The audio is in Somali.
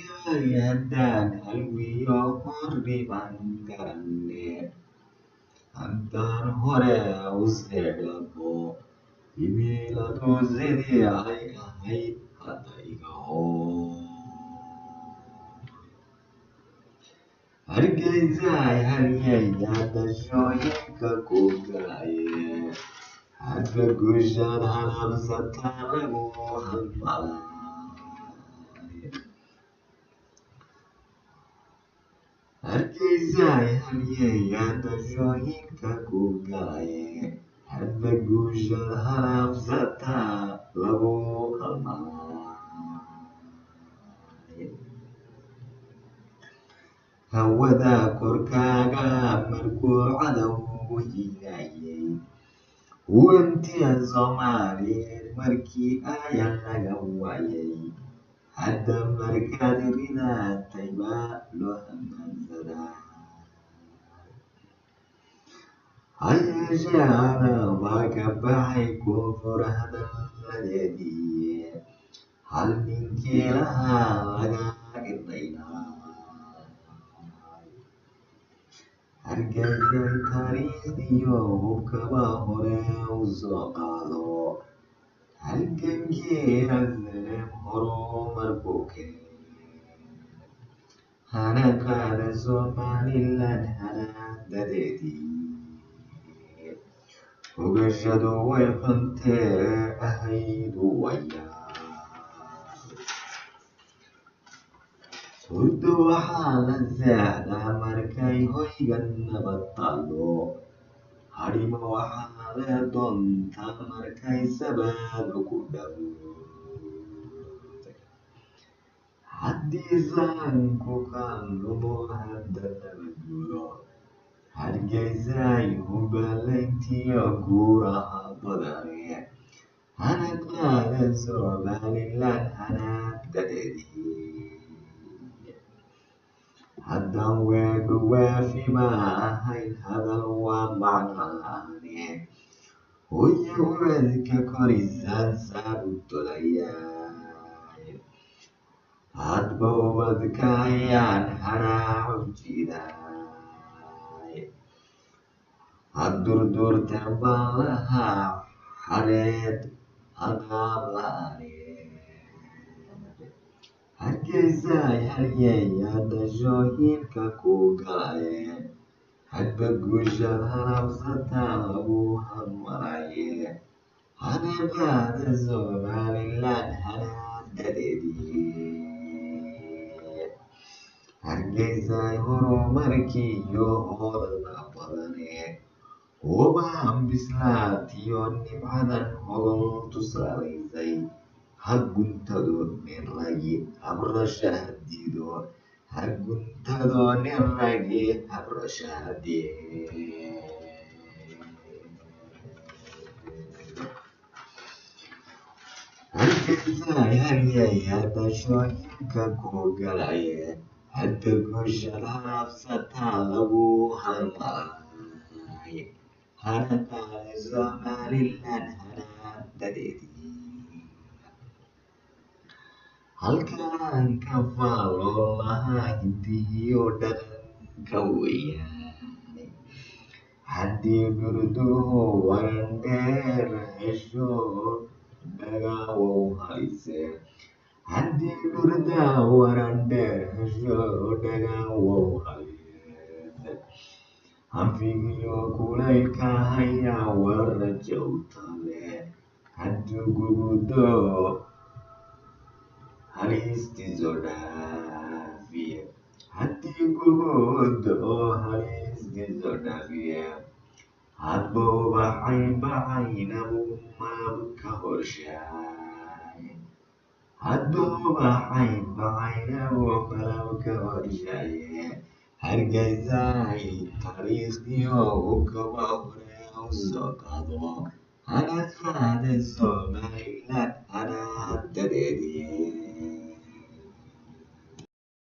haddaan halwiyo horriban garanne haddaan hore u seedhabo himiladu sidii ay ahayd haddaygaho hargaysaay haryaya dashooyinka ku galaye hadba guushaad halabsataa lagu halmalay hargaysaay haryaya dashooyinka ku galaye hadba guushaad halabsataa lagu halmalay hawadda korkaaga markuu cadowgu higaayay huwantiya soomaaliyeed markii ayan laga waayay hadda markaad ridaatay baa loo hambaansadaa hayeeshee anabaa ka baxay koonfur hadalladeedii hal ninkii lahaa laga gidhaynaa hargaysay taariikhdiyo hubkaba hore u soo qaado halgankii asalem horumarkuu keenay hana qaada somaliland hanaadadeedii hogashadu way xuntee ahaydu wayaa hurdo waxaa la seexdaa markay hoyga nabad taalo hadhimo waxaa le doontaa markay sabaadu ku dhow haddii sahanku ka lumo hadda nabadguuro hargaysaay hubaalayntiyo guuraha badane hana qaada somaliland hanaadadeedii haddaan weedhu waafi ma ahayn hadal waa macnaane hoya uradka korisaan saabu tolayaay hadba ubadka ayaan hadhaacu jidaay haddurdurteen baan lahaa xareed haqaab la'aane hargaysaay haryaya dashooyinka ku galaye hadba guushaad halabsataa lagu halmalaye hana qaada somaliland hanaadadeedii hargaysaay horumarkiiyo hoodana badane hubaan bislaatiyo nimcadan hogol tusaalaysay haguntado nin ragi habrasha hadido haguntado nin ragi habrasha hadee hargaysaay haryaya dashooyinka ku galaye hadda guushaad halabsataa lagu halmalay hana qaada somaliland hanaadadeedii halkaan ka faaloo lahaa hindiyo dhaqanka weeyaan haddii gurduhu waran dheer hesho dhagaawow hayse haddii gurda waran dheer hesho dhagaawow hayse hanfigiyo kulaylka hayaa warajowtale hadduu gugudo halistiiso dhaafiye haddii gugudo halistiiso dhaafiye hadba ubaxay bacaynabu maabka horshaay hadba ubaxay bacaynabu malabka horshaaye hargaysaay taariikhdiyo hubkaba hore u soo qaado hana qaada somaliland hanaadadeedii